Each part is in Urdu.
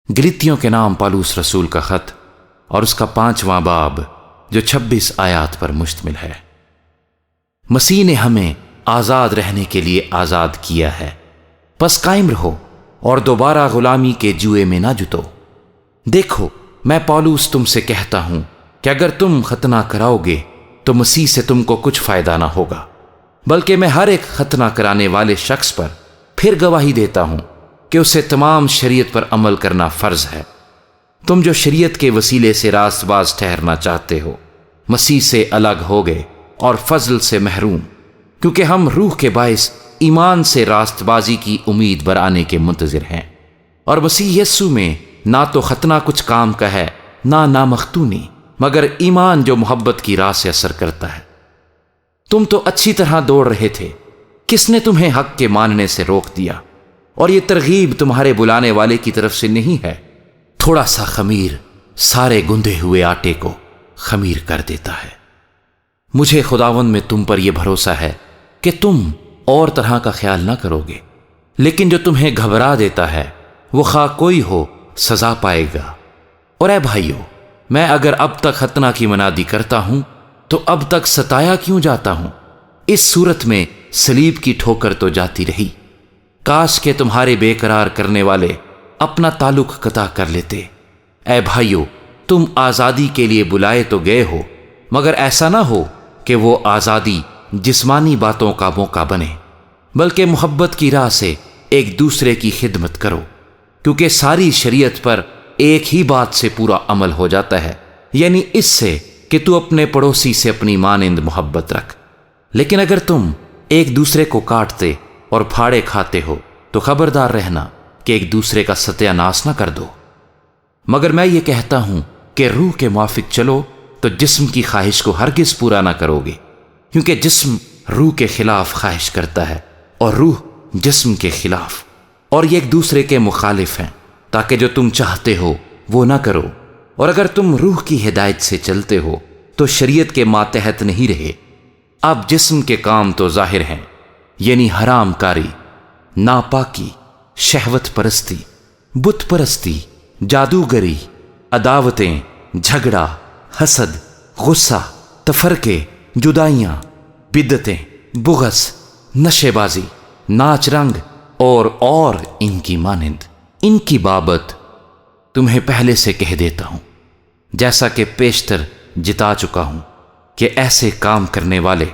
گلتیوں کے نام پالوس رسول کا خط اور اس کا 5واں باب جو 26 آیات پر مشتمل ہے۔ مسیح نے ہمیں آزاد رہنے کے لیے آزاد کیا ہے، پس قائم رہو اور دوبارہ غلامی کے جوئے میں نہ جتو۔ دیکھو، میں پالوس تم سے کہتا ہوں کہ اگر تم ختنہ کراؤ گے تو مسیح سے تم کو کچھ فائدہ نہ ہوگا، بلکہ میں ہر ایک ختنہ کرانے والے شخص پر پھر گواہی دیتا ہوں کہ اسے تمام شریعت پر عمل کرنا فرض ہے۔ تم جو شریعت کے وسیلے سے راست باز ٹھہرنا چاہتے ہو، مسیح سے الگ ہو گئے اور فضل سے محروم، کیونکہ ہم روح کے باعث ایمان سے راست بازی کی امید برانے کے منتظر ہیں۔ اور مسیح یسوع میں نہ تو ختنہ کچھ کام کا ہے، نہ نامختونی، مگر ایمان جو محبت کی راہ سے اثر کرتا ہے۔ تم تو اچھی طرح دوڑ رہے تھے، کس نے تمہیں حق کے ماننے سے روک دیا؟ اور یہ ترغیب تمہارے بلانے والے کی طرف سے نہیں ہے۔ تھوڑا سا خمیر سارے گندے ہوئے آٹے کو خمیر کر دیتا ہے۔ مجھے خداوند میں تم پر یہ بھروسہ ہے کہ تم اور طرح کا خیال نہ کرو گے، لیکن جو تمہیں گھبرا دیتا ہے وہ خواہ کوئی ہو سزا پائے گا۔ اور اے بھائیو، میں اگر اب تک ختنہ کی منادی کرتا ہوں تو اب تک ستایا کیوں جاتا ہوں؟ اس صورت میں صلیب کی ٹھوکر تو جاتی رہی۔ کاش کہ تمہارے بے قرار کرنے والے اپنا تعلق قطع کر لیتے۔ اے بھائیو، تم آزادی کے لیے بلائے تو گئے ہو، مگر ایسا نہ ہو کہ وہ آزادی جسمانی باتوں کا موقع بنے، بلکہ محبت کی راہ سے ایک دوسرے کی خدمت کرو، کیونکہ ساری شریعت پر ایک ہی بات سے پورا عمل ہو جاتا ہے، یعنی اس سے کہ تو اپنے پڑوسی سے اپنی مانند محبت رکھ۔ لیکن اگر تم ایک دوسرے کو کاٹتے اور پھاڑے کھاتے ہو تو خبردار رہنا کہ ایک دوسرے کا ستیہ ناش نہ کر دو۔ مگر میں یہ کہتا ہوں کہ روح کے موافق چلو تو جسم کی خواہش کو ہرگز پورا نہ کرو گے، کیونکہ جسم روح کے خلاف خواہش کرتا ہے اور روح جسم کے خلاف، اور یہ ایک دوسرے کے مخالف ہیں، تاکہ جو تم چاہتے ہو وہ نہ کرو۔ اور اگر تم روح کی ہدایت سے چلتے ہو تو شریعت کے ماتحت نہیں رہے۔ اب جسم کے کام تو ظاہر ہیں، یعنی حرام کاری، ناپاکی، شہوت پرستی، بت پرستی، جادوگری، عداوتیں، جھگڑا، حسد، غصہ، تفرقے، جدائیاں، بدعتیں، بغض، نشے بازی، ناچ رنگ اور ان کی مانند۔ ان کی بابت تمہیں پہلے سے کہہ دیتا ہوں، جیسا کہ پیشتر جتا چکا ہوں، کہ ایسے کام کرنے والے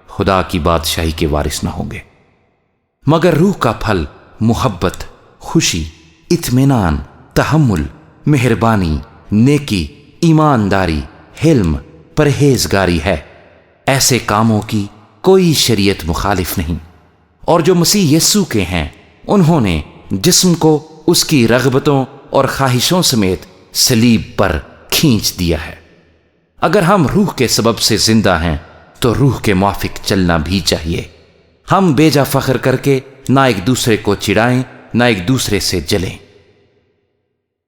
خدا کی بادشاہی کے وارث نہ ہوں گے۔ مگر روح کا پھل محبت، خوشی، اطمینان، تحمل، مہربانی، نیکی، ایمانداری، حلم، پرہیزگاری ہے۔ ایسے کاموں کی کوئی شریعت مخالف نہیں۔ اور جو مسیح یسوع کے ہیں، انہوں نے جسم کو اس کی رغبتوں اور خواہشوں سمیت صلیب پر کھینچ دیا ہے۔ اگر ہم روح کے سبب سے زندہ ہیں تو روح کے موافق چلنا بھی چاہیے۔ ہم بے جا فخر کر کے نہ ایک دوسرے کو چڑھائیں، نہ ایک دوسرے سے جلیں۔